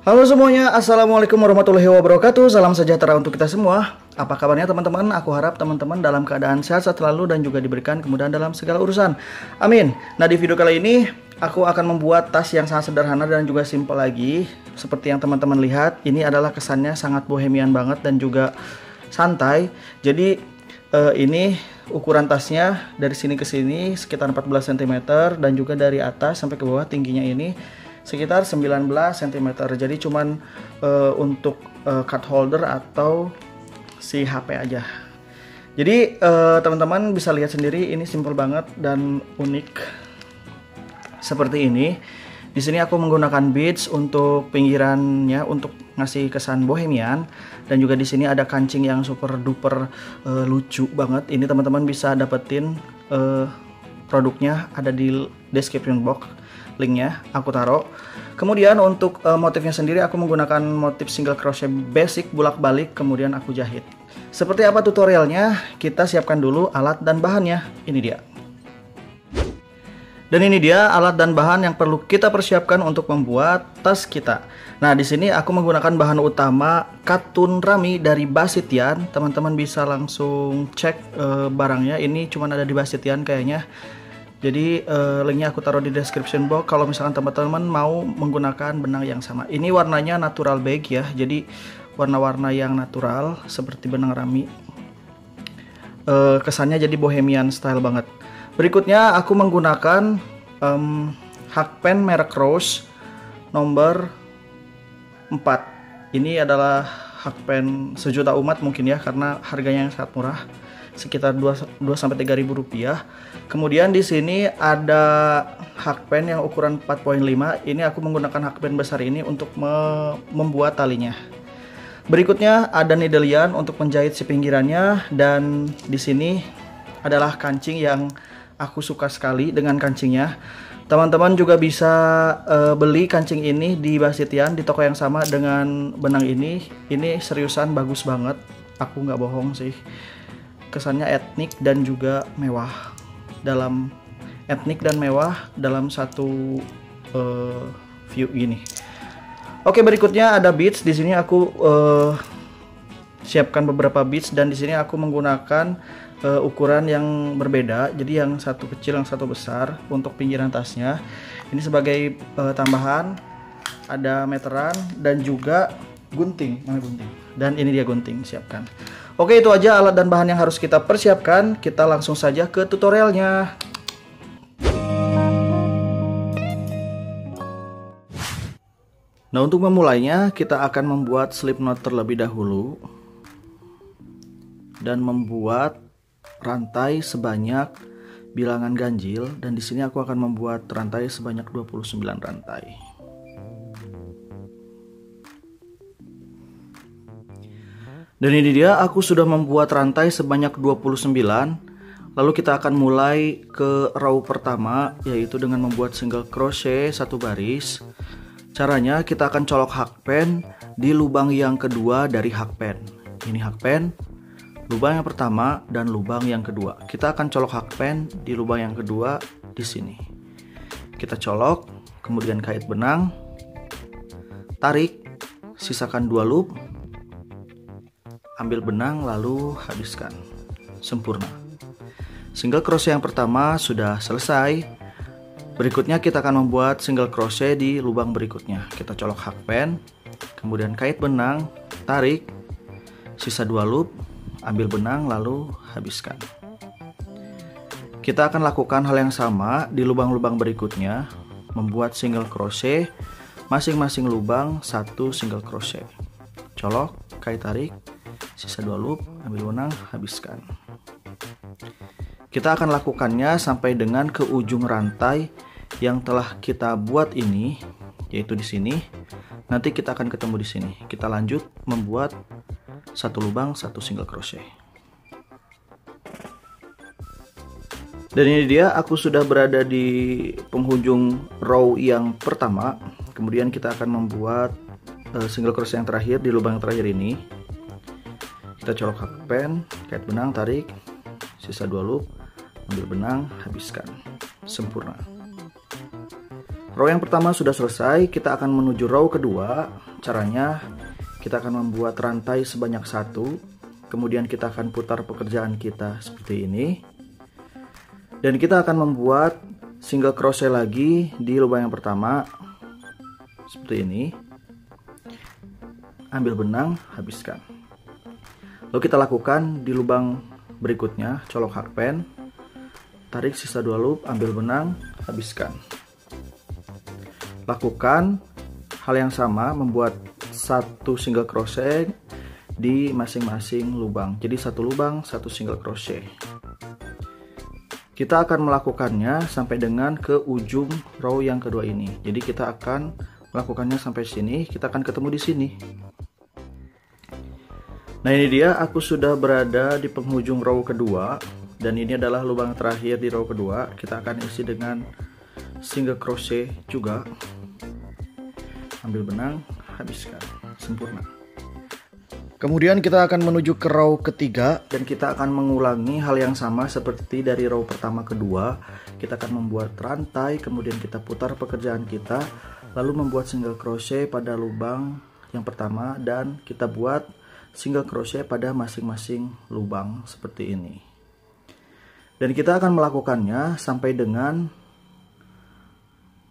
Halo semuanya, Assalamualaikum warahmatullahi wabarakatuh. Salam sejahtera untuk kita semua. Apa kabarnya teman-teman? Aku harap teman-teman dalam keadaan sehat selalu dan juga diberikan kemudahan dalam segala urusan. Amin. Nah, di video kali ini aku akan membuat tas yang sangat sederhana dan juga simpel lagi. Seperti yang teman-teman lihat, ini adalah kesannya sangat bohemian banget dan juga santai. Jadi ini ukuran tasnya dari sini ke sini sekitar 14 cm dan juga dari atas sampai ke bawah tingginya ini sekitar 19 cm. Jadi cuman untuk card holder atau si HP aja. Jadi teman-teman bisa lihat sendiri, ini simple banget dan unik seperti ini. Di sini aku menggunakan beads untuk pinggirannya untuk ngasih kesan bohemian, dan juga di sini ada kancing yang super duper lucu banget. Ini teman-teman bisa dapetin produknya ada di description box, linknya aku taruh. Kemudian untuk motifnya sendiri aku menggunakan motif single crochet basic bolak-balik, kemudian aku jahit. Seperti apa tutorialnya? Kita siapkan dulu alat dan bahannya. Ini dia. Dan ini dia alat dan bahan yang perlu kita persiapkan untuk membuat tas kita. Nah, di sini aku menggunakan bahan utama katun rami dari Basitian. Teman-teman bisa langsung cek barangnya. Ini cuma ada di Basitian kayaknya. Jadi linknya aku taruh di description box kalau misalkan teman-teman mau menggunakan benang yang sama. Ini warnanya natural beige ya. Jadi warna-warna yang natural seperti benang rami. Kesannya jadi bohemian style banget. Berikutnya aku menggunakan hakpen merek Rose nomor 4. Ini adalah hakpen sejuta umat mungkin ya, karena harganya yang sangat murah, sekitar 2-3 ribu rupiah. Kemudian di sini ada hakpen yang ukuran 4.5. Ini aku menggunakan hakpen besar ini untuk membuat talinya. Berikutnya ada needle yarn untuk menjahit si pinggirannya, dan di sini adalah kancing yang aku suka sekali dengan kancingnya. Teman-teman juga bisa beli kancing ini di Basitian, di toko yang sama dengan benang ini. Ini seriusan bagus banget, aku nggak bohong sih. Kesannya etnik dan juga mewah, dalam satu view gini. Oke, berikutnya ada beads. Di sini aku siapkan beberapa beads, dan di sini aku menggunakan ukuran yang berbeda. Jadi yang satu kecil, yang satu besar untuk pinggiran tasnya. Ini sebagai tambahan. Ada meteran dan juga gunting. Mana gunting? Dan ini dia gunting, siapkan. Oke, itu aja alat dan bahan yang harus kita persiapkan. Kita langsung saja ke tutorialnya. Nah, untuk memulainya kita akan membuat slip knot terlebih dahulu dan membuat rantai sebanyak bilangan ganjil, dan di sini aku akan membuat rantai sebanyak 29 rantai. Dan ini dia, aku sudah membuat rantai sebanyak 29. Lalu kita akan mulai ke row pertama, yaitu dengan membuat single crochet satu baris. Caranya kita akan colok hakpen di lubang yang kedua dari hakpen. Ini hakpen, lubang yang pertama dan lubang yang kedua. Kita akan colok hakpen di lubang yang kedua di sini. Kita colok, kemudian kait benang, tarik, sisakan 2 loop, ambil benang lalu habiskan. Sempurna. Single crochet yang pertama sudah selesai. Berikutnya kita akan membuat single crochet di lubang berikutnya. Kita colok hakpen, kemudian kait benang, tarik, sisa 2 loop, ambil benang lalu habiskan. Kita akan lakukan hal yang sama di lubang-lubang berikutnya, membuat single crochet masing-masing lubang 1 single crochet. Colok, kait tarik, sisa 2 loop, ambil benang, habiskan. Kita akan lakukannya sampai dengan ke ujung rantai yang telah kita buat ini, yaitu di sini. Nanti kita akan ketemu di sini. Kita lanjut membuat 1 lubang 1 single crochet. Dan ini dia, aku sudah berada di penghujung row yang pertama. Kemudian kita akan membuat single crochet yang terakhir di lubang yang terakhir ini. Kita colok hakpen, kait benang, tarik, sisa 2 loop, ambil benang, habiskan. Sempurna. Row yang pertama sudah selesai, kita akan menuju row kedua. Caranya kita akan membuat rantai sebanyak 1, kemudian kita akan putar pekerjaan kita seperti ini. Dan kita akan membuat single crochet lagi di lubang yang pertama seperti ini. Ambil benang, habiskan. Lalu kita lakukan di lubang berikutnya, colok hakpen, tarik sisa 2 loop, ambil benang, habiskan. Lakukan hal yang sama, membuat 1 single crochet di masing-masing lubang. Jadi 1 lubang, 1 single crochet. Kita akan melakukannya sampai dengan ke ujung row yang kedua ini. Jadi kita akan melakukannya sampai sini, kita akan ketemu di sini. Nah, ini dia, aku sudah berada di penghujung row kedua, dan ini adalah lubang terakhir di row kedua. Kita akan isi dengan single crochet juga. Ambil benang, habiskan, sempurna. Kemudian kita akan menuju ke row ketiga, dan kita akan mengulangi hal yang sama seperti dari row pertama kedua. Kita akan membuat rantai, kemudian kita putar pekerjaan kita, lalu membuat single crochet pada lubang yang pertama, dan kita buat single crochet pada masing-masing lubang seperti ini. Dan kita akan melakukannya sampai dengan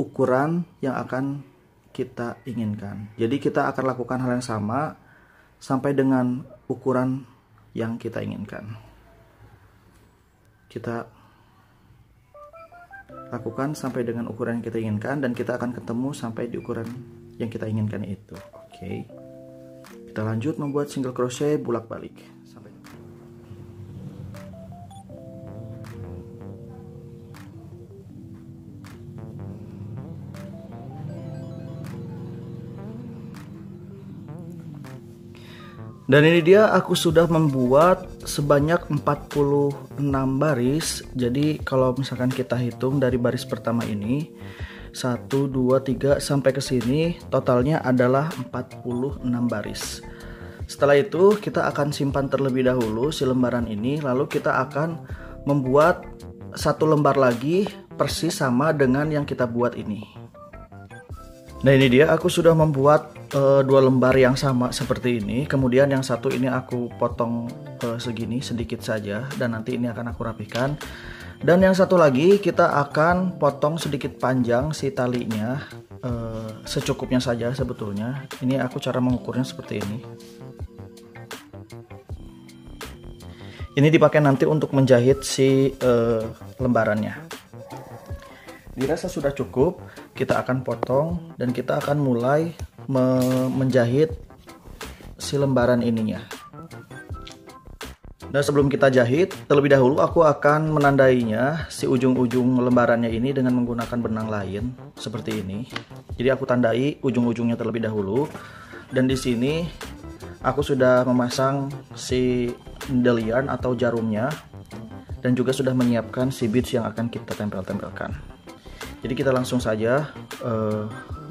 ukuran yang akan kita inginkan. Jadi kita akan lakukan hal yang sama sampai dengan ukuran yang kita inginkan. Kita lakukan sampai dengan ukuran yang kita inginkan, dan kita akan ketemu sampai di ukuran yang kita inginkan itu. Oke. Kita lanjut membuat single crochet bolak-balik. Dan ini dia, aku sudah membuat sebanyak 46 baris. Jadi kalau misalkan kita hitung dari baris pertama ini 1, 2, 3 sampai ke sini, totalnya adalah 46 baris. Setelah itu kita akan simpan terlebih dahulu si lembaran ini, lalu kita akan membuat 1 lembar lagi persis sama dengan yang kita buat ini. Nah, ini dia, aku sudah membuat 2 lembar yang sama seperti ini. Kemudian yang satu ini aku potong segini sedikit saja, dan nanti ini akan aku rapihkan. Dan yang satu lagi kita akan potong sedikit panjang si talinya, secukupnya saja sebetulnya. Ini aku cara mengukurnya seperti ini. Ini dipakai nanti untuk menjahit si lembarannya. Dirasa sudah cukup, kita akan potong dan kita akan mulai menjahit si lembaran ininya. Dan sebelum kita jahit, terlebih dahulu aku akan menandainya si ujung-ujung lembarannya ini dengan menggunakan benang lain seperti ini. Jadi aku tandai ujung-ujungnya terlebih dahulu. Dan di sini aku sudah memasang si needle yarn atau jarumnya, dan juga sudah menyiapkan si beads yang akan kita tempel-tempelkan. Jadi kita langsung saja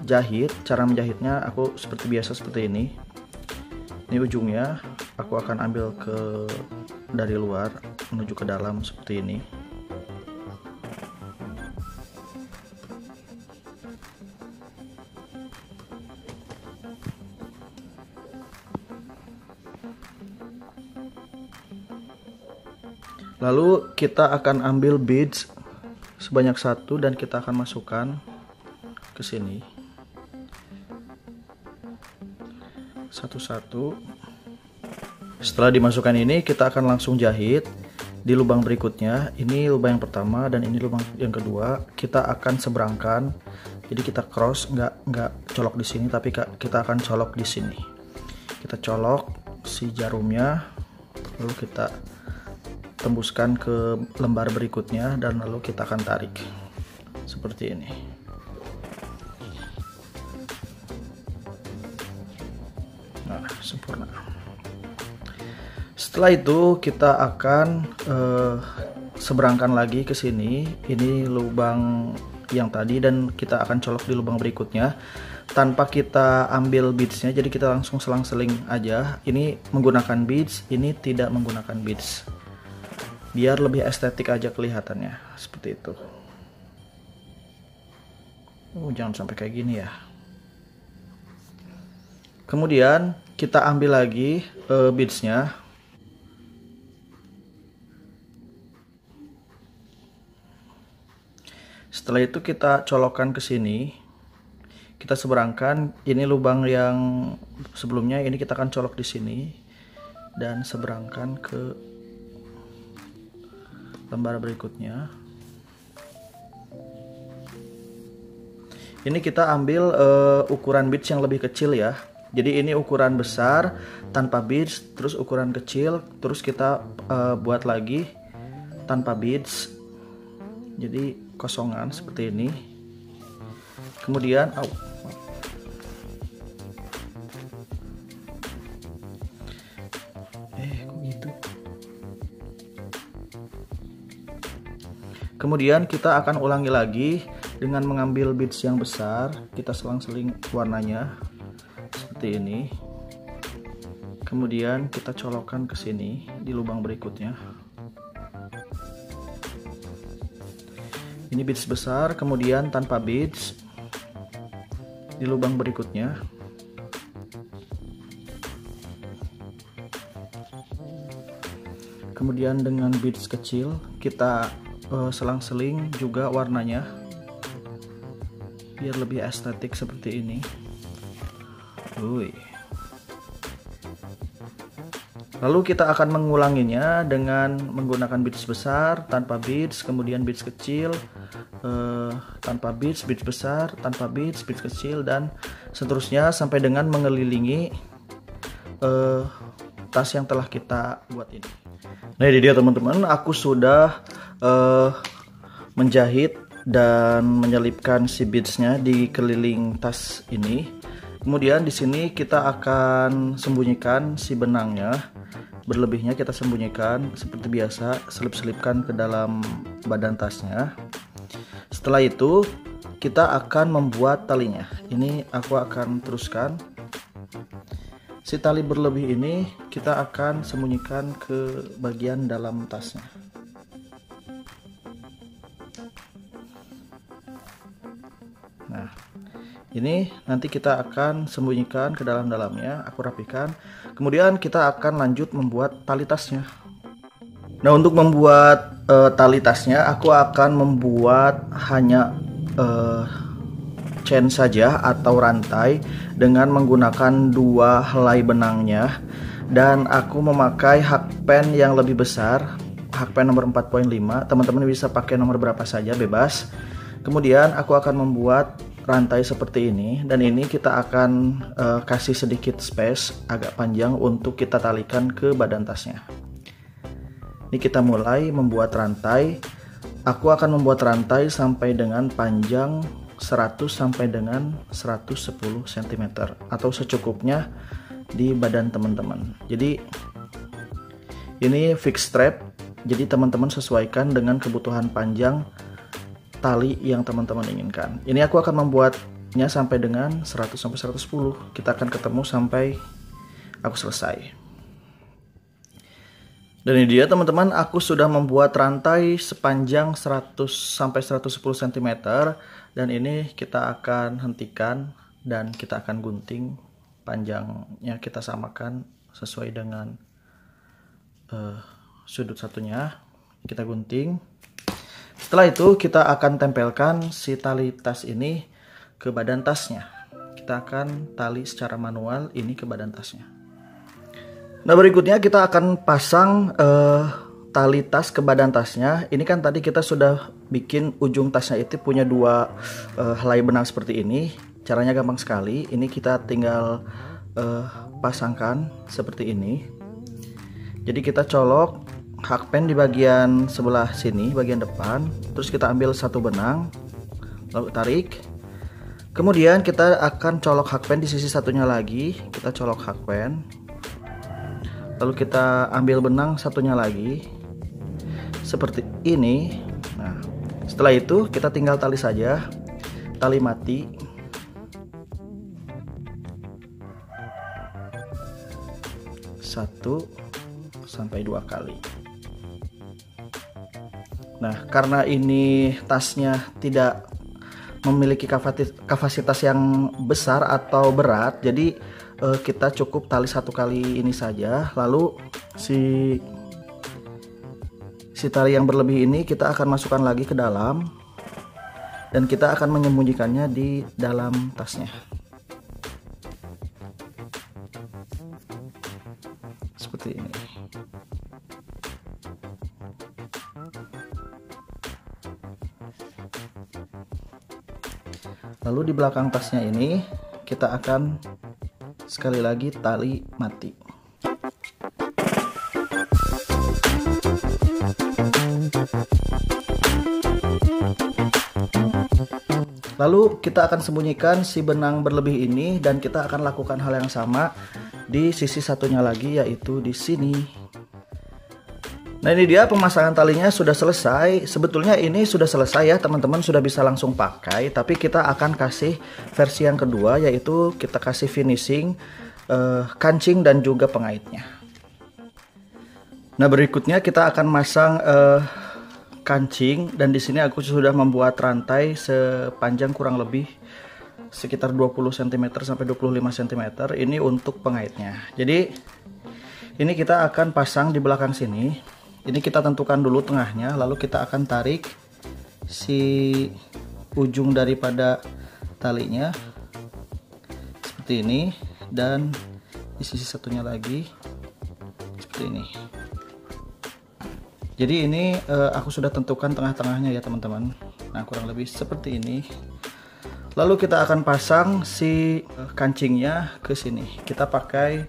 jahit. Cara menjahitnya aku seperti biasa seperti ini. Ini ujungnya aku akan ambil dari luar menuju ke dalam seperti ini. Lalu kita akan ambil beads sebanyak 1 dan kita akan masukkan ke sini satu-satu. Setelah dimasukkan ini, kita akan langsung jahit di lubang berikutnya. Ini lubang yang pertama dan ini lubang yang kedua. Kita akan seberangkan. Jadi kita cross, nggak colok di sini, tapi kita akan colok di sini. Kita colok si jarumnya, lalu kita tembuskan ke lembar berikutnya, dan lalu kita akan tarik seperti ini. Nah, sempurna. Setelah itu kita akan seberangkan lagi ke sini. Ini lubang yang tadi, dan kita akan colok di lubang berikutnya tanpa kita ambil beadsnya. Jadi kita langsung selang-seling aja. Ini menggunakan beads, ini tidak menggunakan beads, biar lebih estetik aja kelihatannya seperti itu. Jangan sampai kayak gini ya. Kemudian kita ambil lagi beadsnya. Setelah itu kita colokkan ke sini. Kita seberangkan. Ini lubang yang sebelumnya, ini kita akan colok di sini dan seberangkan ke lembar berikutnya. Ini kita ambil ukuran beads yang lebih kecil ya. Jadi ini ukuran besar tanpa beads, terus ukuran kecil, terus kita buat lagi tanpa beads. Jadi kosongan seperti ini. Kemudian kok gitu. Kemudian kita akan ulangi lagi dengan mengambil beads yang besar, kita selang-seling warnanya seperti ini. Kemudian kita colokkan ke sini di lubang berikutnya. Ini beads besar, kemudian tanpa beads di lubang berikutnya. Kemudian dengan beads kecil kita selang-seling juga warnanya biar lebih estetik seperti ini. Lalu kita akan mengulanginya dengan menggunakan beads besar tanpa beads, kemudian beads kecil tanpa beads, beads besar tanpa beads, beads kecil, dan seterusnya sampai dengan mengelilingi tas yang telah kita buat ini. Nah, ini dia teman-teman, aku sudah menjahit dan menyelipkan si beadsnya di keliling tas ini. Kemudian di sini kita akan sembunyikan si benangnya. Berlebihnya kita sembunyikan seperti biasa, selip-selipkan ke dalam badan tasnya. Setelah itu kita akan membuat talinya. Ini aku akan teruskan. Si tali berlebih ini kita akan sembunyikan ke bagian dalam tasnya. Nah, ini nanti kita akan sembunyikan ke dalam-dalamnya, aku rapikan. Kemudian kita akan lanjut membuat tali tasnya. Nah, untuk membuat tali tasnya, aku akan membuat hanya chain saja atau rantai dengan menggunakan 2 helai benangnya, dan aku memakai hakpen yang lebih besar, hakpen nomor 4.5. Teman-teman bisa pakai nomor berapa saja, bebas. Kemudian aku akan membuat rantai seperti ini, dan ini kita akan kasih sedikit space agak panjang untuk kita talikan ke badan tasnya. Ini kita mulai membuat rantai. Aku akan membuat rantai sampai dengan panjang 100 sampai dengan 110 cm atau secukupnya di badan teman-teman. Jadi ini fix strap, jadi teman-teman sesuaikan dengan kebutuhan panjang tali yang teman-teman inginkan. Ini aku akan membuatnya sampai dengan 100 sampai 110. Kita akan ketemu sampai aku selesai. Dan ini dia teman-teman, aku sudah membuat rantai sepanjang 100 sampai 110 cm, dan ini kita akan hentikan dan kita akan gunting. Panjangnya kita samakan sesuai dengan sudut satunya, kita gunting. Setelah itu kita akan tempelkan si tali tas ini ke badan tasnya. Kita akan tali secara manual ini ke badan tasnya. Nah, berikutnya kita akan pasang tali tas ke badan tasnya. Ini kan tadi kita sudah bikin ujung tasnya itu punya 2 helai benang seperti ini. Caranya gampang sekali. Ini kita tinggal pasangkan seperti ini. Jadi kita colok hakpen di bagian sebelah sini, bagian depan. Terus kita ambil 1 benang, lalu tarik. Kemudian kita akan colok hakpen di sisi satunya lagi. Kita colok hakpen, lalu kita ambil benang satunya lagi seperti ini. Nah, setelah itu kita tinggal tali saja, tali mati. Satu sampai 2 kali. Nah, karena ini tasnya tidak memiliki kapasitas yang besar atau berat, jadi kita cukup tali satu kali ini saja. Lalu si tali yang berlebih ini kita akan masukkan lagi ke dalam, dan kita akan menyembunyikannya di dalam tasnya seperti ini. Lalu di belakang tasnya ini kita akan sekali lagi tali mati. Lalu kita akan sembunyikan si benang berlebih ini, dan kita akan lakukan hal yang sama di sisi satunya lagi, yaitu di sini. Nah, ini dia pemasangan talinya sudah selesai. Sebetulnya ini sudah selesai ya teman-teman, sudah bisa langsung pakai. Tapi kita akan kasih versi yang kedua, yaitu kita kasih finishing kancing dan juga pengaitnya. Nah, berikutnya kita akan masang kancing, dan di sini aku sudah membuat rantai sepanjang kurang lebih sekitar 20 cm sampai 25 cm. Ini untuk pengaitnya. Jadi ini kita akan pasang di belakang sini. Ini kita tentukan dulu tengahnya, lalu kita akan tarik si ujung daripada talinya seperti ini, dan di sisi satunya lagi seperti ini. Jadi ini aku sudah tentukan tengah-tengahnya ya teman-teman. Nah, kurang lebih seperti ini. Lalu kita akan pasang si kancingnya ke sini. Kita pakai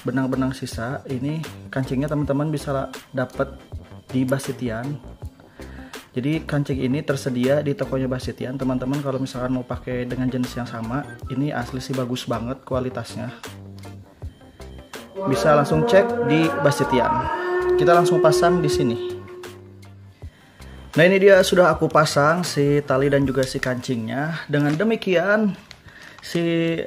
benang-benang sisa. Ini kancingnya teman-teman bisa dapat di Basitian. Jadi kancing ini tersedia di tokonya Basitian. Teman-teman kalau misalkan mau pakai dengan jenis yang sama, ini asli sih bagus banget kualitasnya. Bisa langsung cek di Basitian. Kita langsung pasang di sini. Nah, ini dia sudah aku pasang si tali dan juga si kancingnya. Dengan demikian si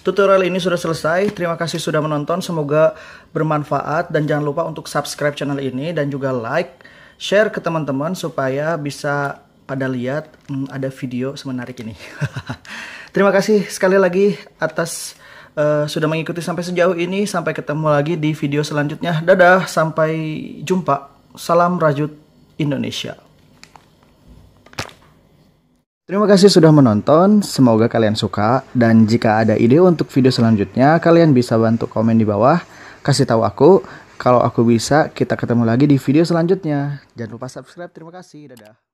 tutorial ini sudah selesai. Terima kasih sudah menonton, semoga bermanfaat, dan jangan lupa untuk subscribe channel ini dan juga like, share ke teman-teman supaya bisa pada lihat ada video semenarik ini. Terima kasih sekali lagi atas sudah mengikuti sampai sejauh ini. Sampai ketemu lagi di video selanjutnya. Dadah, sampai jumpa. Salam rajut Indonesia. Terima kasih sudah menonton, semoga kalian suka, dan jika ada ide untuk video selanjutnya, kalian bisa bantu komen di bawah, kasih tahu aku, kalau aku bisa kita ketemu lagi di video selanjutnya. Jangan lupa subscribe, terima kasih, dadah.